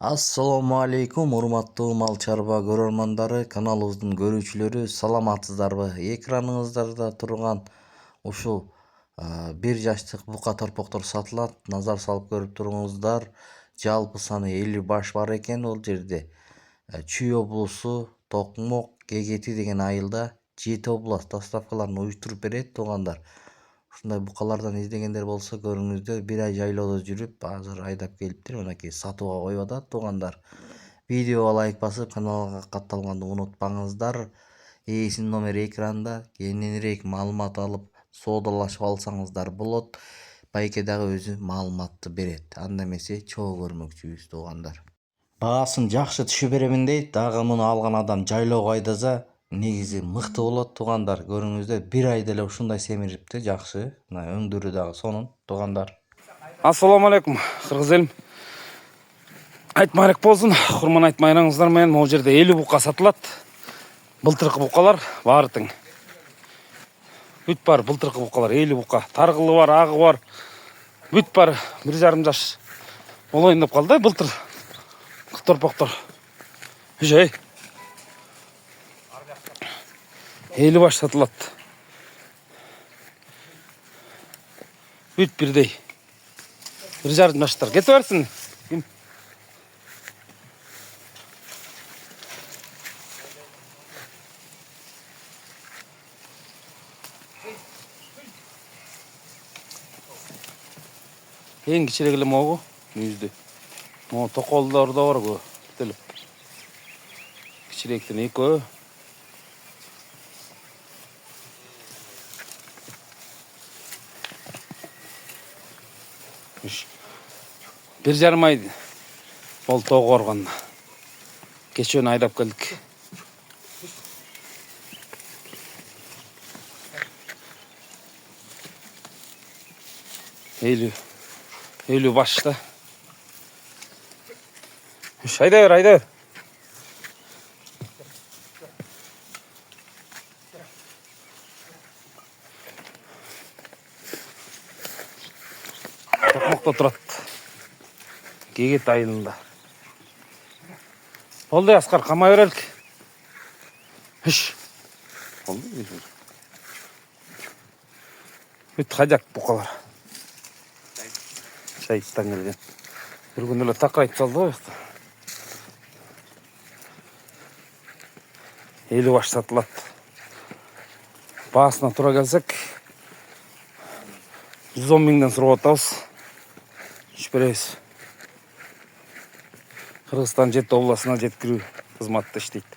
Assalamu alaikum, урматтуу мал чарба көрөрмандары, каналыбыздын көрүүчүлөрү, саламатсыздарбы? Экраныңыздарда турган ушул 1 жаштык бука торпоктор сатылат. Назар салып көрүп туруңуздар. Жалпы саны 50 баш бар экен ол жерде. Чүй облусу, Токмок, Кегети деген айылда 7 област доставкаларын уюштуруп берет туугандар. Ушундай букалардан издегендер болсо көрүңүздөр, 1 ай жайлоодо жүрүп, азыр айдап келиптир. Мынакей сатууга коюп атат туугандар. Видеого лайк басып, каналга катталганды унутпаңыздар. Ээсинин номери экранда. Кененирээк маалымат алып, соодалашып алсаңыздар болот. Байке дагы өзү маалыматты берет. Анда эмесе чогуу көрмөкчүбүз туугандар. Баасын жакшы түшү беремин дейт. Дагы муну алган адам жайлоого айдаса, негизи мыкты болот туугандар. Көрүңүздөр, 1 айда эле ушундай семирипти, жакшы. Мына өңдүрү дагы сонун туугандар. Ассаламу алейкум, кыргыз элим. Айтмайлык болсун, курман айтмайыңыздар менен могу жерде 50 бука сатылат. Былтыркы букалар баары тең. Бүт бар былтыркы букалар 50 бука. Таргылы бар, агы бар. Бүт бар 1,5 жаш. Болоюн деп калды былтыр. Торпоктор. Жай. 50 баш сатылат. Бүт бирдей. 1,5 жаштар. Кетип берсин. Эң кичирээк эле могу мүйүздү. Могу токолдор да бар го. Бүтөлүп. Кичирээктен экөө. Бир жарым ай болду тоого барган. Кечөөнү айдап келдик. Элүү башта. Айда бер, айда бер. Токмокто турат. Кегет айылында. Болду, Аскар, камай берелик. Болду. Бүт хажак букалар. Шайттан келген. Бир күн эле такайып салды го жакта. 50 баш сатылат. Баасына тура келсек, 110 миңден сурап атабыз. Түшүп беребиз. Кыргызстан 7 областына жеткирүү кызматта иштейт.